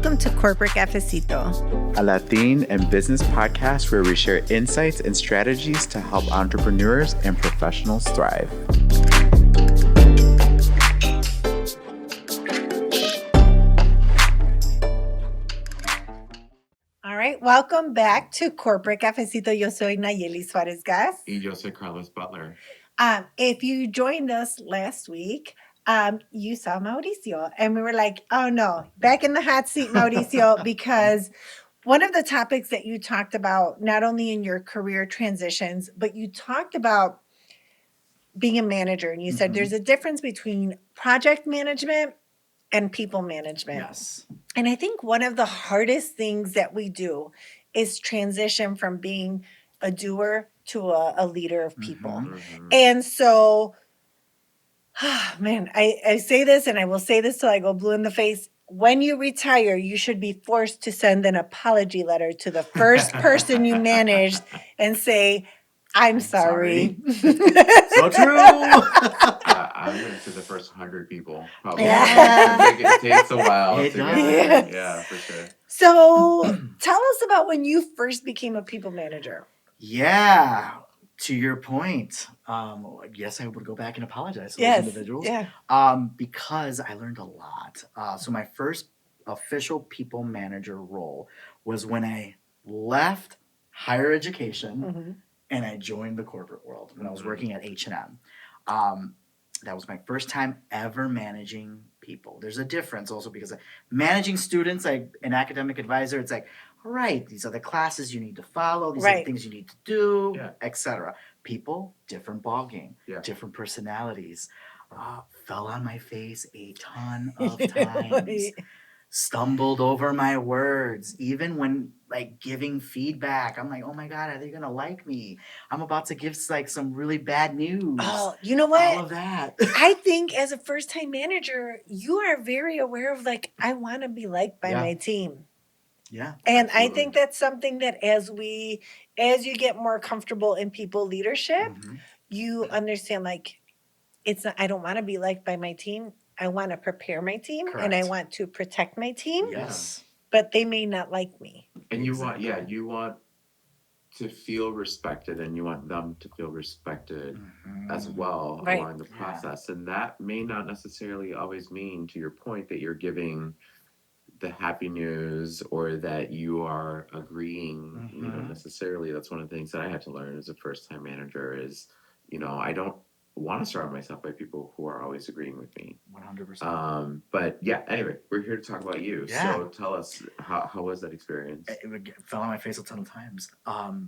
Welcome to Corporate Cafecito, a Latin and business podcast where we share insights and strategies to help entrepreneurs and professionals thrive. All right, welcome back to Corporate Cafecito. Yo soy Nayeli Suarez Gas. Y yo soy Carlos Butler. If you joined us last week, you saw Mauricio, and we were like, oh no, back in the hot seat, Mauricio, because one of the topics that you talked about, not only in your career transitions, but you talked about being a manager, and you said there's a difference between project management and people management. Yes. And I think one of the hardest things that we do is transition from being a doer to a leader of people. And so, man, I say this and I will say this till I go blue in the face. When you retire, you should be forced to send an apology letter to the first person you managed and say, I'm sorry. So true. I'm going to say the first 100 people. Probably. Yeah. It takes a while. It to does. get there. Yeah, for sure. So tell us about when you first became a people manager. Yeah. To your point, yes, I would go back and apologize to those individuals. Yeah. Because I learned a lot. So my first official people manager role was when I left higher education and I joined the corporate world when I was working at E18. That was my first time ever managing people. There's a difference also because managing students, like an academic advisor, it's like, all right, these are the classes you need to follow, these are the things you need to do, etc. People, different ballgame, different personalities. Fell on my face a ton of times. Stumbled over my words. Even when like giving feedback, I'm like, oh my God, are they gonna like me? I'm about to give like some really bad news. Oh, you know what? All of that. I think as a first-time manager, you are very aware of like, I want to be liked by my team. Yeah. And absolutely. I think that's something that as you get more comfortable in people leadership, you understand like it's not, I don't want to be liked by my team. I want to prepare my team and I want to protect my team. Yes. But they may not like me. And you want to feel respected and you want them to feel respected as well along the process. And that may not necessarily always mean, to your point, that you're giving the happy news or that you are agreeing, necessarily. That's one of the things that I had to learn as a first-time manager is, I don't want to surround myself by people who are always agreeing with me. 100%. But yeah, anyway, we're here to talk about you. Yeah. So tell us, how was that experience? It fell on my face a ton of times.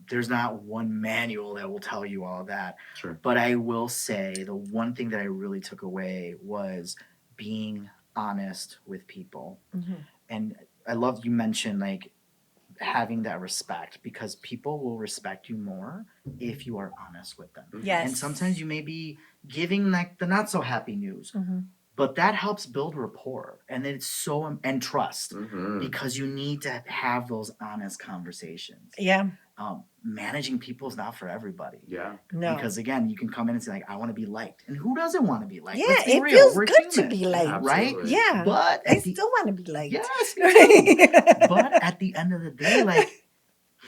There's not one manual that will tell you all of that. Sure. But I will say the one thing that I really took away was being honest with people. And I love you mentioned like having that respect because people will respect you more if you are honest with them. Yes. And sometimes you may be giving like the not so happy news, but that helps build rapport and it's and trust because you need to have those honest conversations. Yeah. Managing people is not for everybody. Yeah. No. Because again, you can come in and say like, I want to be liked. And who doesn't want to be liked? Yeah, Let's be it real. feels We're good human, to be liked. right? Yeah. But I still want to be liked. Yes. But at the end of the day, like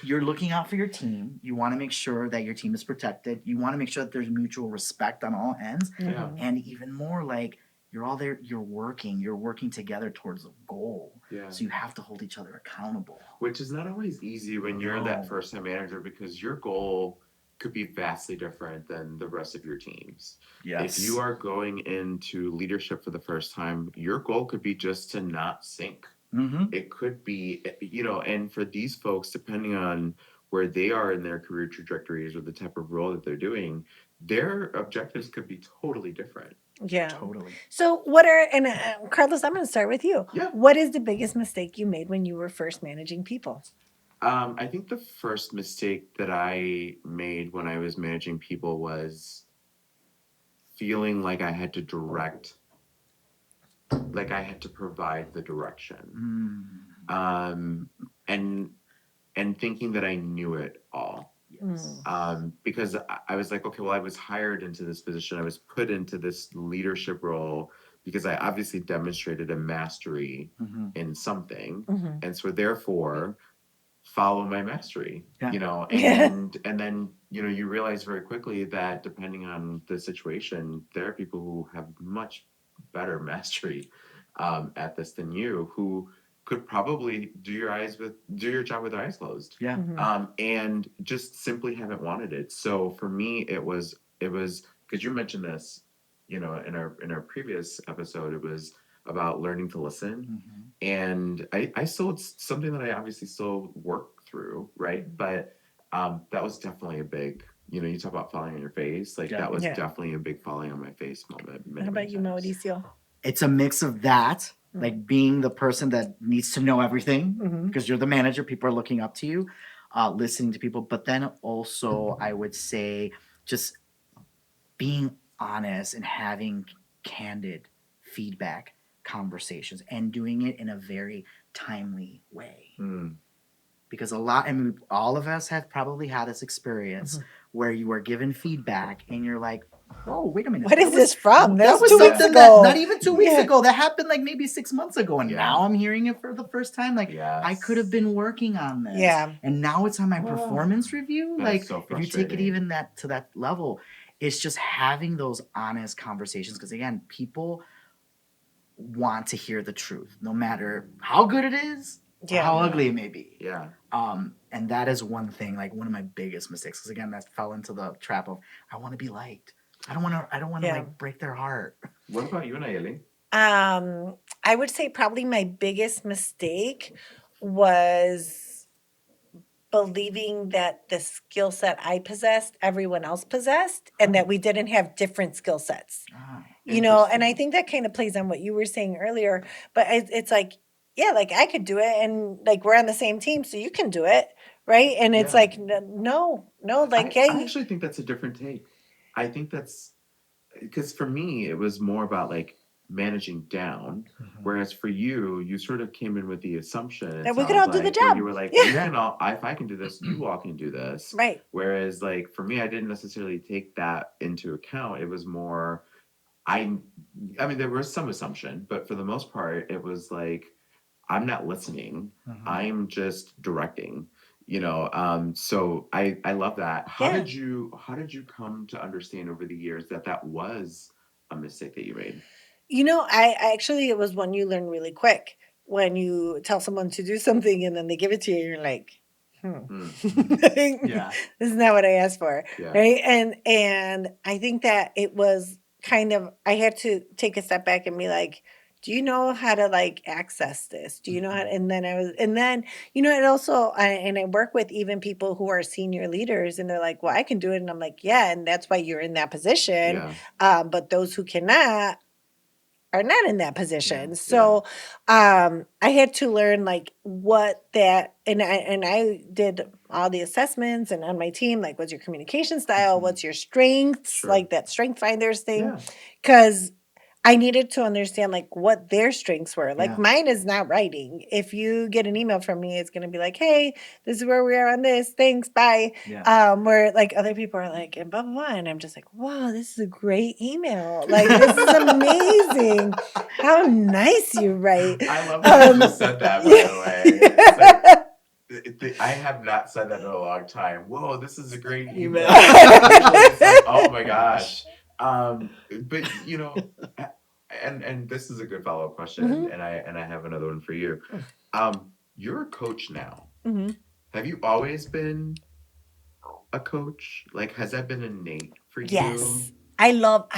you're looking out for your team. You want to make sure that your team is protected. You want to make sure that there's mutual respect on all ends. Yeah. And even more like you're all there, you're working together towards a goal. Yeah. So you have to hold each other accountable. Which is not always easy when you're that first-time manager because your goal could be vastly different than the rest of your teams. Yes. If you are going into leadership for the first time, your goal could be just to not sink. It could be, and for these folks, depending on where they are in their career trajectories or the type of role that they're doing, their objectives could be totally different. Yeah. Totally. So Carlos, I'm going to start with you. Yeah. What is the biggest mistake you made when you were first managing people? I think the first mistake that I made when I was managing people was feeling like I had to provide the direction. And thinking that I knew it all. Yes. Because I was like, okay, well, I was hired into this position. I was put into this leadership role because I obviously demonstrated a mastery in something. And so therefore follow my mastery, you know, and then, you know, you realize very quickly that depending on the situation, there are people who have much better mastery at this than you, who could probably do your job with their eyes closed. And just simply haven't wanted it. So for me, it was because you mentioned this, you know, in our previous episode, it was about learning to listen. And I still, it's something that I obviously still work through, right? But that was definitely a big, you know, you talk about falling on your face, like that was definitely a big falling on my face moment. How about you, Mauricio? It's a mix of that, like being the person that needs to know everything because you're the manager, people are looking up to you, listening to people, but then also I would say just being honest and having candid feedback conversations and doing it in a very timely way. Because all of us have probably had this experience where you are given feedback and you're like, oh, wait a minute. What is this from? That was 2 weeks something ago. not even 2 weeks ago. That happened like maybe 6 months ago. And now I'm hearing it for the first time. Like, I could have been working on this. And now it's on my performance review. Like, so if you take it even to that level, it's just having those honest conversations. Because again, people want to hear the truth, no matter how good it is, or how ugly it may be. And that is one thing, like one of my biggest mistakes. Because again, that fell into the trap of I want to be liked. I don't want to like break their heart. What about you, Nayeli? I would say probably my biggest mistake was believing that the skill set I possessed, everyone else possessed, and that we didn't have different skill sets. You know, and I think that kind of plays on what you were saying earlier. But it's like, yeah, like I could do it, and like we're on the same team, so you can do it, right? And it's like, no, like I actually think that's a different take. I think that's because for me, it was more about like managing down, whereas for you, you sort of came in with the assumption that we could all do the job. You were like, we can all, if I can do this, you all can do this, right? Whereas like for me, I didn't necessarily take that into account. It was more, I mean, there was some assumption, but for the most part, it was like, I'm not listening. I'm just directing. You know, so I love that. How did you come to understand over the years that was a mistake that you made? You know, I actually, it was one you learn really quick. When you tell someone to do something and then they give it to you, you're like, this is not what I asked for, right? And I think that it was kind of, I had to take a step back and be like, do you know how to like access this? Do you know how to, and then, you know, it also, and I work with even people who are senior leaders and they're like, well, I can do it. And I'm like, yeah. And that's why you're in that position. But those who cannot are not in that position. So, I had to learn like what that, and I did all the assessments and on my team, like what's your communication style? What's your strengths? Like that strength finders thing. 'Cause I needed to understand like what their strengths were. Like mine is not writing. If you get an email from me, it's going to be like, hey, this is where we are on this. Thanks. Bye. Where like other people are like, and blah, blah, blah. And I'm just like, wow, this is a great email. Like, this is amazing. How nice you write. I love that you just said that, by the way. I have not said that in a long time. Whoa, this is a great email. It's like, oh my gosh. But you know, and this is a good follow-up question, and I have another one for you. You're a coach now. Have you always been a coach? Like, has that been innate for you? Yes. I love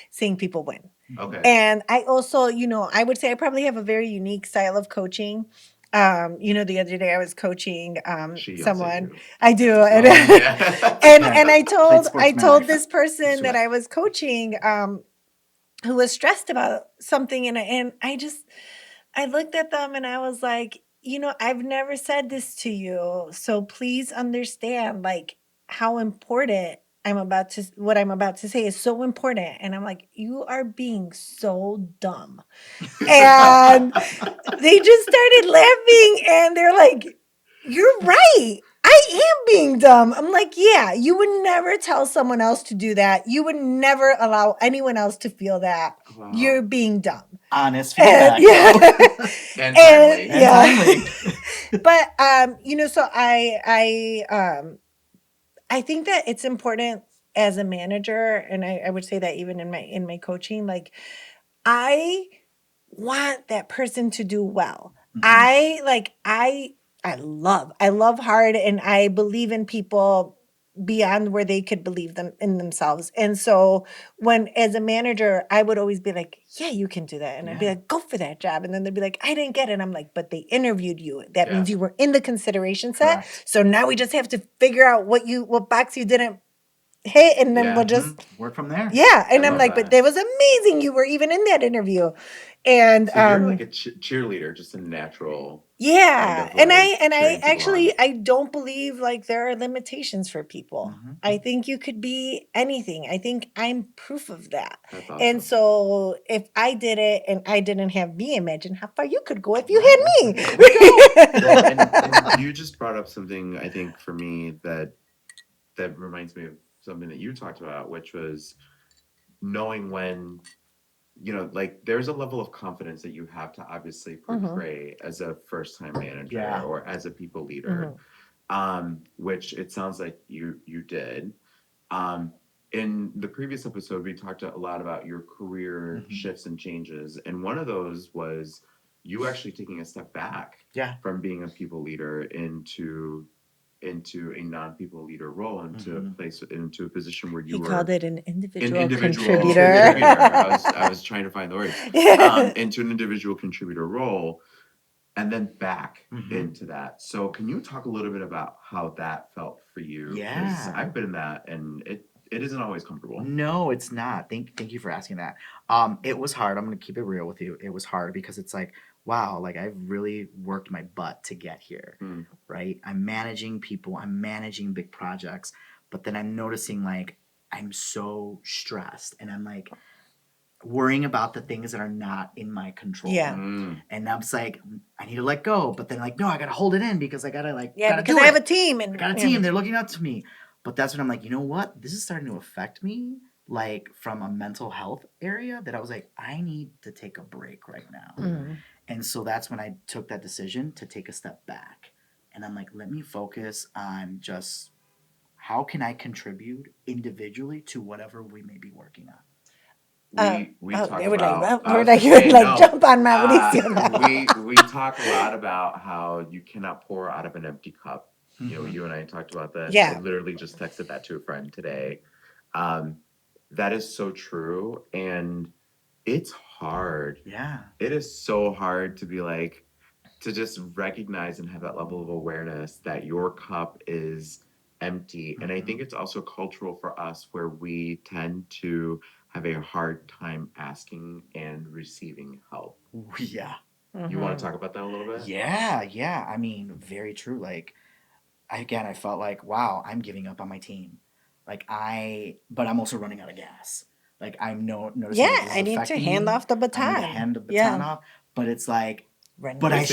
seeing people win. Okay. And I also, you know, I would say I probably have a very unique style of coaching. You know, the other day I was coaching someone. I do. And, and I told this person that I was coaching who was stressed about something, and I looked at them and I was like, you know, I've never said this to you, so please understand like how important what I'm about to say is so important. And I'm like, you are being so dumb. And they just started laughing and they're like, you're right. I I am being dumb. I'm like, yeah, you would never tell someone else to do that. You would never allow anyone else to feel that. Wow. You're being dumb. Honest feedback. And timely. And timely. But so I think that it's important as a manager, and I would say that even in my coaching, like I want that person to do well. I love hard, and I believe in people beyond where they could believe them in themselves. And so when as a manager, I would always be like, yeah, you can do that. And I'd be like, go for that job. And then they'd be like, I didn't get it. And I'm like, but they interviewed you. That means you were in the consideration set. Correct. So now we just have to figure out what box you didn't hit, and then we'll just work from there. Yeah. And I I'm love like, that. but that was amazing. You were even in that interview. And So you're like a cheerleader, just a natural. yeah. kind of And like I cheering people actually on. I don't believe like there are limitations for people. Mhm. I think you could be anything. I think I'm proof of that. That's awesome. And so if I did it and I didn't have me, imagine how far you could go if you had me. Well, and you just brought up something I think for me that reminds me of something that you talked about, which was knowing when, like there's a level of confidence that you have to obviously portray as a first time manager or as a people leader, which it sounds like you did. In the previous episode, we talked a lot about your career shifts and changes, and one of those was you actually taking a step back from being a people leader into a non-people leader role, into a position where you He were called it an individual contributor. contributor. I was trying to find the word. Into an individual contributor role, and then back into that. So can you talk a little bit about how that felt for you? Yeah. 'Cause I've been in that, and it isn't always comfortable. No, it's not. Thank you for asking that. It was hard. I'm gonna keep it real with you. It was hard because it's like, wow, like I've really worked my butt to get here, right? I'm managing people, I'm managing big projects, but then I'm noticing like I'm so stressed, and I'm like worrying about the things that are not in my control. Yeah. And I'm just like, I need to let go, but then like, no, I gotta hold it in because I gotta because do I have it. a team, and I got a team. They're looking up to me. But that's when I'm like, you know what? This is starting to affect me, like from a mental health area, that I was like, I need to take a break right now. And so that's when I took that decision to take a step back. And I'm like, let me focus on just how can I contribute individually to whatever we may be working on. We talk they would about. jump on Mauricio. We talk a lot about how you cannot pour out of an empty cup. You and I talked about that. Yeah. I literally just texted that to a friend today. That is so true, and it's hard. Yeah. It is so hard to be like, to just recognize and have that level of awareness that your cup is empty. And I think it's also cultural for us, where we tend to have a hard time asking and receiving help. Yeah. You want to talk about that a little bit? Yeah. I mean, very true. Like, I felt like, wow, I'm giving up on my team. But I'm also running out of gas. Like, I'm noticing. Yeah, I need to hand off the baton. I need to hand the baton off. But it's like, but I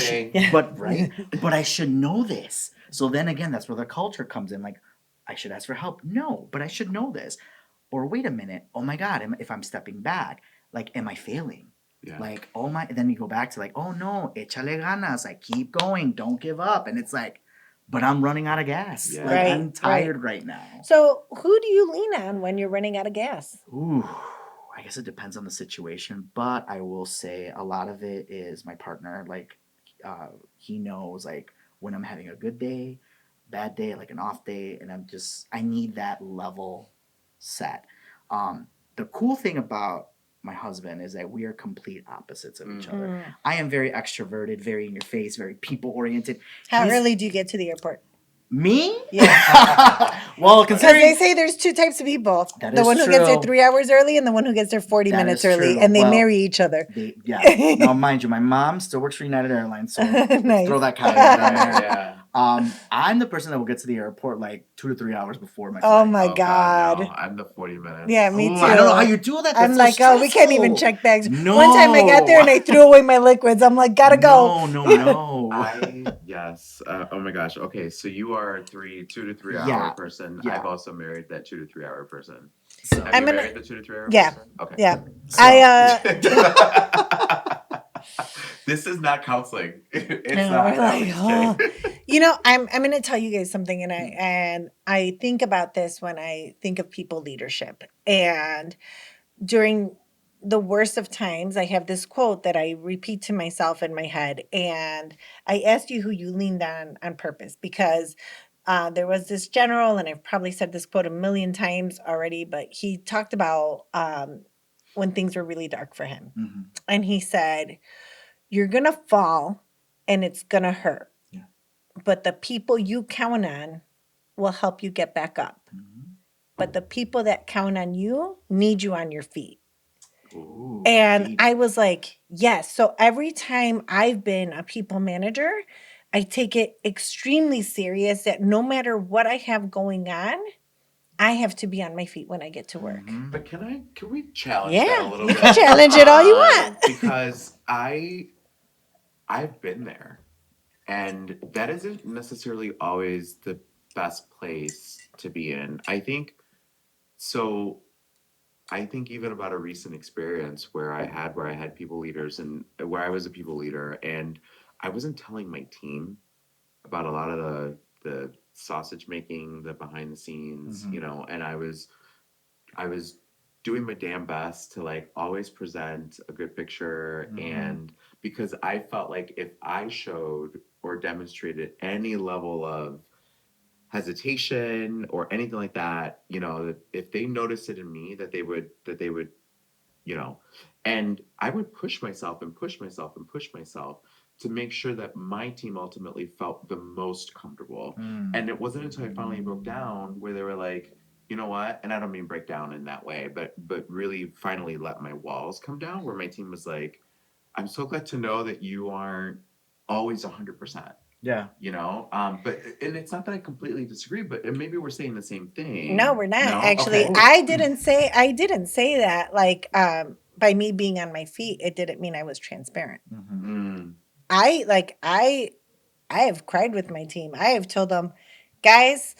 should know this. So then again, that's where the culture comes in. Like, I should ask for help. No, but I should know this. Or wait a minute. Oh my God, if I'm stepping back, like, am I failing? Yeah. Like, then you go back to like, oh no, échale ganas. Like, keep going. Don't give up. And it's like, but I'm running out of gas. Yeah. Like, I'm tired right now. So who do you lean on when you're running out of gas? Ooh, I guess it depends on the situation. But I will say a lot of it is my partner. Like, he knows like when I'm having a good day, bad day, like an off day. And I need that level set. The cool thing about my husband is that we are complete opposites of each other. I am very extroverted, very in your face, very people oriented. How early do you get to the airport? Me? Yeah. Well, because they say there's two types of people: the one who gets there 3 hours early, and the one who gets there 40 minutes early, and they marry each other. Now, mind you, my mom still works for United Airlines, so nice. throw that caveat in there. I'm the person that will get to the airport like 2 to 3 hours before my Oh flight. my God. no, I'm the 40 minutes. Yeah, me too. I don't know how you do that. That's I'm so like, oh, we can't even stressful. check bags. No. One time I got there and I threw away my liquids. I'm like, gotta go. No. Yes. Oh my gosh. Okay, so you are 2 to 3 hour Yeah, person. yeah. I've also married that 2 to 3 hour person. So, Have I'm you gonna- married the 2 to 3 hour Yeah. person? Okay. Yeah. So- This is not counseling. It's No, not. we're like, I'm just kidding. You know, I'm going to tell you guys something, and I think about this when I think of people leadership. And during the worst of times, I have this quote that I repeat to myself in my head. And I asked you who you leaned on purpose, because there was this general, and I've probably said this quote a million times already, but he talked about when things were really dark for him. Mhm. And he said, you're going to fall and it's going to hurt. Yeah. But the people you count on will help you get back up. Mhm. But the people that count on you need you on your feet. Ooh, And deep. I was like, yes. So every time I've been a people manager, I take it extremely serious that no matter what I have going on, I have to be on my feet when I get to work. Mhm. But can we challenge that a Yeah, little you bit? can challenge it all you want. Because I've been there. And that isn't necessarily always the best place to be in. I think even about a recent experience where I had people leaders and where I was a people leader, and I wasn't telling my team about a lot of the sausage making, the behind the scenes, Mhm. and I was doing my damn best to like always present a good picture. Mhm. And because I felt like if I showed or demonstrated any level of hesitation or anything like that, if they noticed it in me, that they would you know and I would push myself and push myself and push myself to make sure that my team ultimately felt the most comfortable. Mm. And it wasn't until I finally broke down where they were like, you know what, and I don't mean break down in that way, but really finally let my walls come down, where my team was like, I'm so glad to know that you aren't always 100%. Yeah. But and it's not that I completely disagree, but maybe we're saying the same thing. No, we're not. No? Actually, Okay. I didn't say that. Like, by me being on my feet, it didn't mean I was transparent. Mhm. I have cried with my team. I have told them, guys,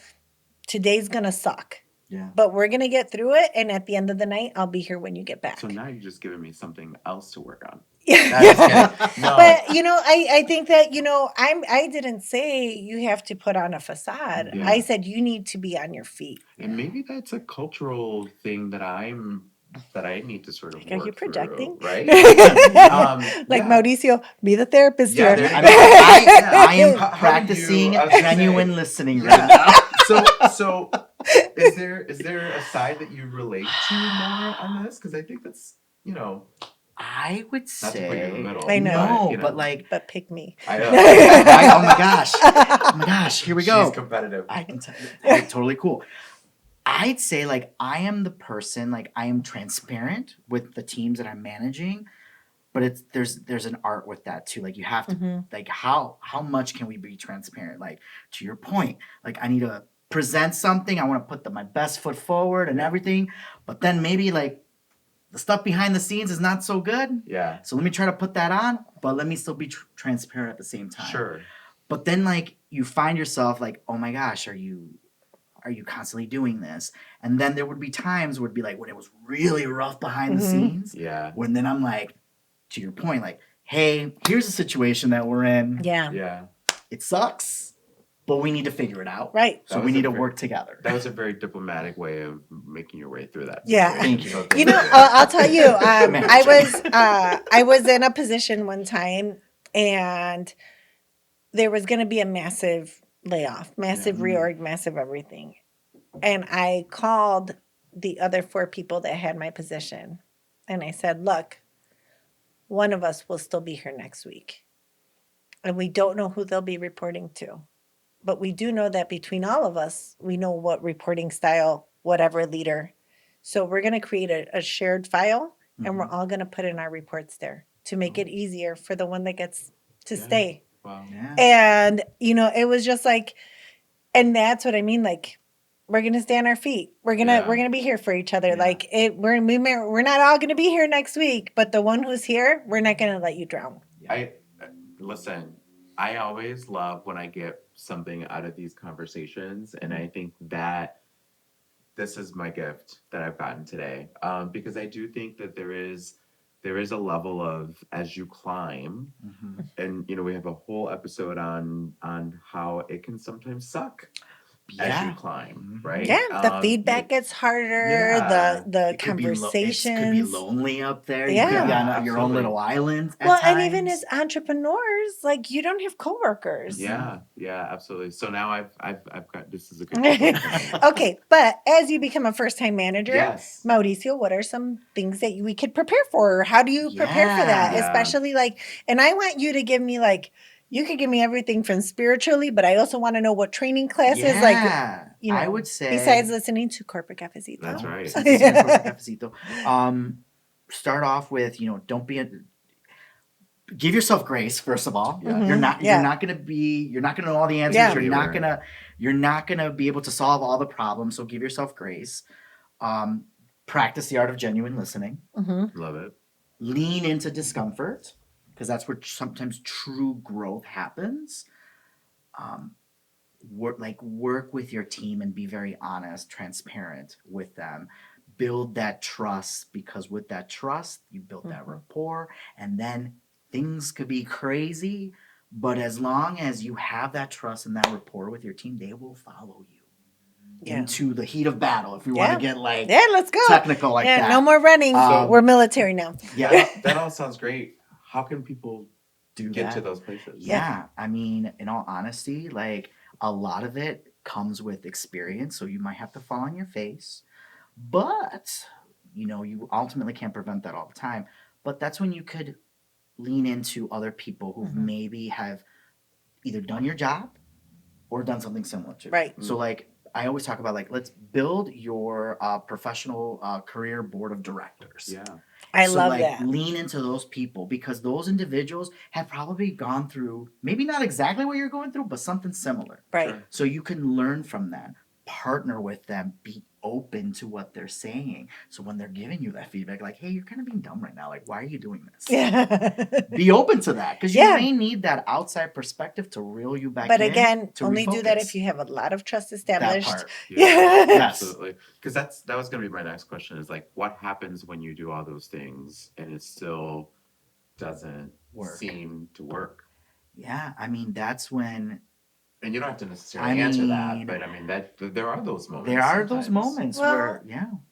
today's gonna suck, Yeah. but we're gonna get through it. And at the end of the night, I'll be here when you get back. So now you're just giving me something else to work on. Yeah. No. But I think that I didn't say you have to put on a facade. Yeah. I said you need to be on your feet. And maybe that's a cultural thing that I need to sort of Like, are you work projecting? through, right? Like, yeah. Mauricio, be the therapist Yeah, here. there you I go. mean, I am How do practicing you- I was gonna genuine say, listening yeah. right now. So is there a side that you relate to more on this? Because I think that's I would not to put you in the say middle. I know. no, but like But pick me. I know. oh my gosh, here we go. She's competitive. I can tell you, hey, totally cool. I'd say like I am the person, like I am transparent with the teams that I'm managing, but there's an art with that too. Like you have to like how much can we be transparent? Like to your point, like I need to present something, I want to put my best foot forward and everything, but then maybe like the stuff behind the scenes is not so good. Yeah. So let me try to put that on, but let me still be transparent at the same time. Sure. But then like you find yourself like, oh my gosh, are you constantly doing this? And then there would be times where it'd be like when it was really rough behind the scenes. Yeah. When then I'm like, to your point, like, hey, here's a situation that we're in. Yeah. Yeah. It sucks, but we need to figure it out. Right. So we need to work together. That was a very diplomatic way of making your way through that. Yeah. situation. Thank you. So You thank know, I'll tell you, Magic. I was in a position one time, and there was going to be a massive layoff, massive reorg, massive everything. And I called the other 4 people that had my position, and I said, look, one of us will still be here next week. And we don't know who they'll be reporting to. But we do know that between all of us, we know what reporting style, whatever leader. So we're going to create a shared file, and we're all going to put in our reports there to make it easier for the one that gets to stay. Wow. Yeah. And, it was just like, and that's what I mean. Like, we're going to stay on our feet. We're going to be here for each other. Yeah. Like we're not all going to be here next week, but the one who's here, we're not going to let you drown. Listen, I always love when I get something out of these conversations, and I think that this is my gift that I've gotten today, because I do think that there is a level of, as you climb, and we have a whole episode on how it can sometimes suck as you climb, right? Yeah, the feedback gets harder. The it could conversations could be lonely up there. Yeah. You could be on your own little island. Well, and even as entrepreneurs, like you don't have coworkers. Yeah, absolutely. So now I've got, this is a good Okay, but as you become a first-time manager, yes, Mauricio, what are some things that we could prepare for? How do you prepare for that? Yeah. Especially and I want you to give me you could give me everything from spiritually, but I also want to know what training classes, I would say, besides listening to Corporate Cafecito. That's right. Corporate Cafecito. Start off with, give yourself grace, first of all. Yeah. You're not gonna know all the answers. Yeah. You're not gonna be able to solve all the problems. So give yourself grace. Practice the art of genuine listening. Love it. Lean into discomfort, because that's where sometimes true growth happens. Work with your team and be very honest, transparent with them. Build that trust, because with that trust, you build that rapport, and then things could be crazy, but as long as you have that trust and that rapport with your team, they will follow you into the heat of battle. If we want to get let's go technical that. No more running. We're military now. Yeah, that all sounds great. How can people get to those places? Yeah, I mean, in all honesty, a lot of it comes with experience, so you might have to fall on your face, but you ultimately can't prevent that all the time. But that's when you could lean into other people who maybe have either done your job or done something similar to. Right. So I always talk about let's build your professional career board of directors. Yeah. I love that. Lean into those people, because those individuals have probably gone through maybe not exactly what you're going through, but something similar. Right. Sure. So you can learn from them, partner with them, be open to what they're saying. So when they're giving you that feedback, hey, you're kind of being dumb right now. Why are you doing this? Yeah. Be open to that, because you may need that outside perspective to reel you back in. But again, only do that if you have a lot of trust established. That part. Yes. Absolutely. Because that was going to be my next question, is what happens when you do all those things and it still doesn't seem to work? Yeah, I mean, that's when... And you don't have to necessarily answer that, but I mean there are those moments. There are those moments where,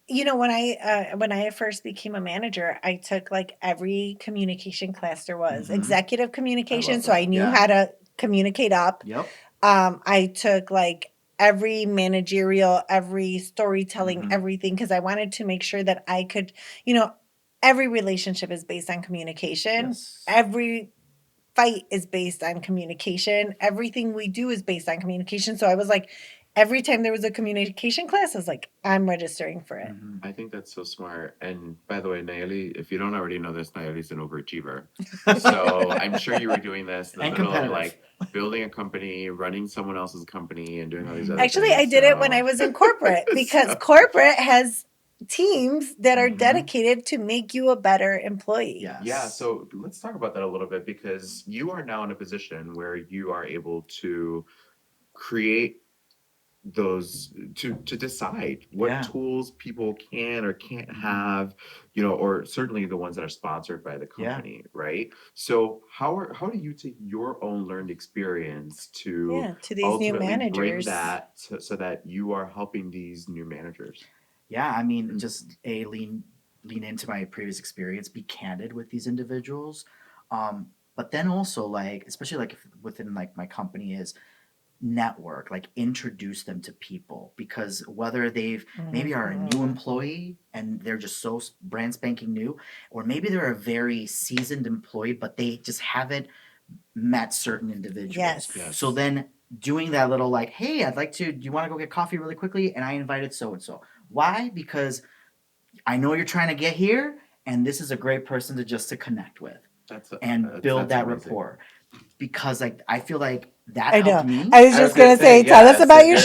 when I first became a manager, I took every communication class there was, executive communication, so I knew how to communicate up. Yep. I took every managerial, every storytelling, everything, because I wanted to make sure that I could, every relationship is based on communication. Yes. Every fight is based on communication. Everything we do is based on communication. So I was every time there was a communication class, I was I'm registering for it. I think that's so smart. And by the way, Nayeli, if you don't already know this, Nayeli's an overachiever. So I'm sure you were doing this in the middle of building a company, running someone else's company, and doing all these other things. Actually, I did it when I was in corporate, because corporate has teams that are dedicated to make you a better employee. Yes. Yeah, so let's talk about that a little bit, because you are now in a position where you are able to create those, to decide what tools people can or can't have, or certainly the ones that are sponsored by the company, right? So how do you take your own learned experience to these new managers, bring that so that you are helping these new managers? Yeah, I mean, just lean into my previous experience, be candid with these individuals, but then also especially within my company is network, introduce them to people, because whether they've maybe are a new employee and they're just so brand spanking new, or maybe they're a very seasoned employee but they just haven't met certain individuals. Yes. So then doing that little hey, do you want to go get coffee really quickly, and I invited so and so. Why? Because I know you're trying to get here, and this is a great person to connect with and build that amazing rapport. because like I feel like that I know. helped me. I was just gonna say, yeah, tell us it's about a your good-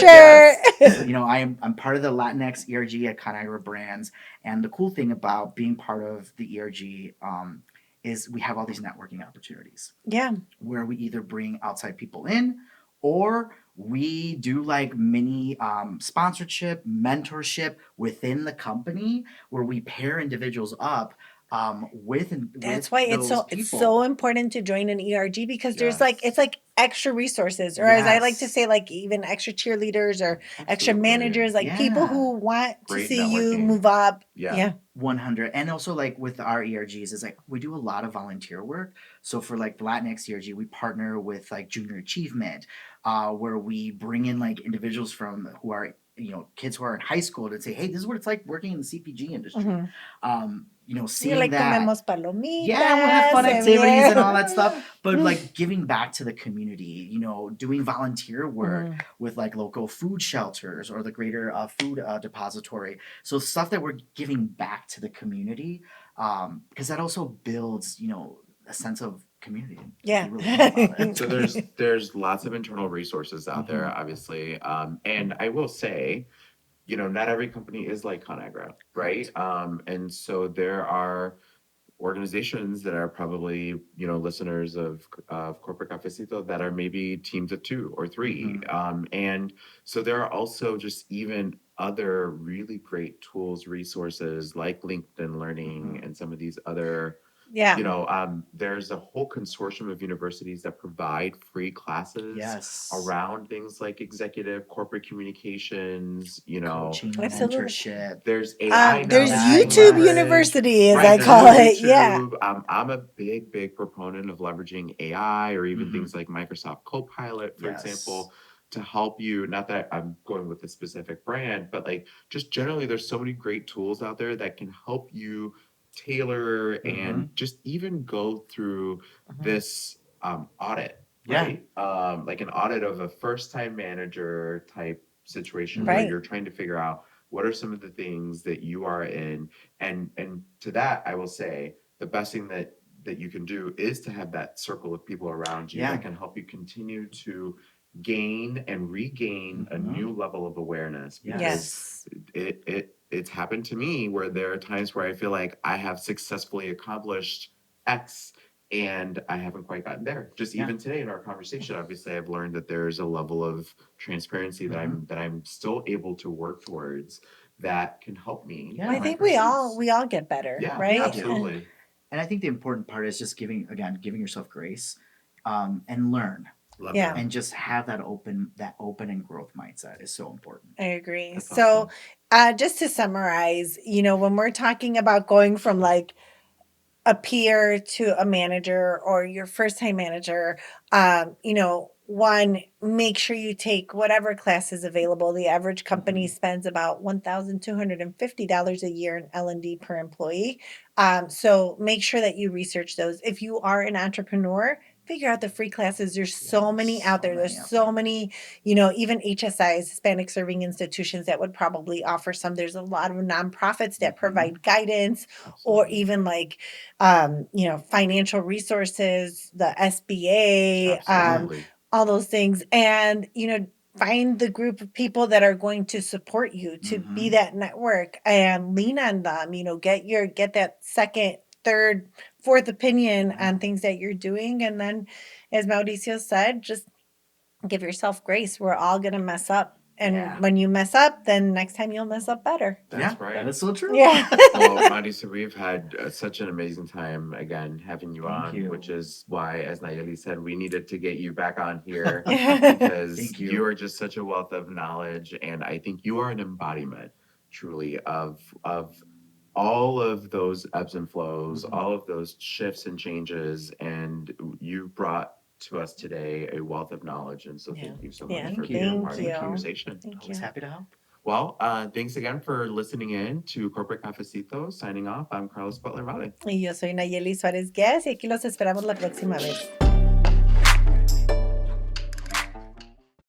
shirt. You know, I'm part of the Latinx ERG at Conagra Brands, and the cool thing about being part of the ERG is we have all these networking opportunities Yeah. where we either bring outside people in, or we do like mini sponsorship, mentorship within the company, where we pair individuals up with That's why it's those it's people. so important to join an ERG, because there's like, it's Yes. like extra resources, or as I like to Yes. say, like even extra cheerleaders or extra Absolutely. managers, like people Yeah. who want to Great see you networking. move up. Yeah. Yeah. 100. And also like with our ERGs is like we do a lot of volunteer work. So for like the Latinx ERG, we partner with like Junior Achievement, where we bring in like individuals from who are, you know, kids who are in high school to say, hey, this is what it's like working in the CPG industry. Mhm. You know, You're seeing like that. comemos palomitas. Yeah, we'll have fun and activities and all yeah. that stuff. But like giving back to the community, you know, doing volunteer work Mhm. with like local food shelters or the greater food depository. So stuff that we're giving back to the community, because that also builds, you know, a sense of community. if Yeah. you really think about it. So there's lots of internal resources out there, obviously, and I will say, you know, not every company is like Conagra, right? And so there are organizations that are probably, you know, listeners of Corporate Cafecito that are maybe teams of 2 or 3. And so there are also just even other really great tools, resources like LinkedIn Learning and some of these other, Yeah. you know, there's a whole consortium of universities that provide free classes Yes. around things like executive corporate communications, you know. Coaching, Absolutely. mentorship. There's AI now There's that you can YouTube leverage. University, as Right, I there's call it. Yeah. YouTube. I'm a big proponent of leveraging AI or even things like Microsoft Copilot, for Yes. example, to help you. Not that I'm going with a specific brand, but like just generally, there's so many great tools out there that can help you tailor and just even go through this audit, Yeah. right? Like an audit of a first-time manager type situation where Right. you're trying to figure out what are some of the things that you are in, and to that I will say the best thing that you can do is to have that circle of people around you Yeah. that can help you continue to gain and regain a new level of awareness, because Yes. it's happened to me where there are times where I feel like I have successfully accomplished X and I haven't quite gotten there. Just even today in our conversation, obviously I've learned that there's a level of transparency that I'm still able to work towards that can help me. Yeah. I in my think we all pursuits. get better, Yeah, right? absolutely. And I think the important part is just giving yourself grace, and learn. Love Yeah. that. And just have that open and growth mindset is so important. I agree. That's So, awesome. just to summarize, you know, when we're talking about going from like a peer to a manager or your first time manager, you know, one, make sure you take whatever class is available. The average company spends about $1,250 a year in L&D per employee. So make sure that you research those. If you are an entrepreneur, figure out the free classes. There's so many out there. There's so many, you know, even HSIs, Hispanic Serving Institutions, that would probably offer some. There's a lot of nonprofits that provide guidance, or Absolutely. even like, you know, financial resources, the SBA, Absolutely. all those things. And, you know, find the group of people that are going to support you, to be that network, and lean on them. You know, get that second, third, fourth opinion on things that you're doing. And then, as Mauricio said, just give yourself grace. We're all going to mess up. And when you mess up, then next time you'll mess up better. That's right. That is so true. Yeah. Well, Marisa, we've had such an amazing time again having you Thank on, you. which is why, as Nayeli said, we needed to get you back on here Yeah. because Thank you. you are just such a wealth of knowledge, and I think you are an embodiment, truly, of all of those ebbs and flows, all of those shifts and changes, and you brought to us today a wealth of knowledge, and so thank you so much Yeah. for Thank being you. a part of the Thank you. conversation. Thank you. Always happy to help. Well, thanks again for listening in to Corporate Cafecito. Signing off, I'm Carlos Butler Vale. Y yo soy Nayeli Suárez Guess, y aquí los esperamos la próxima vez.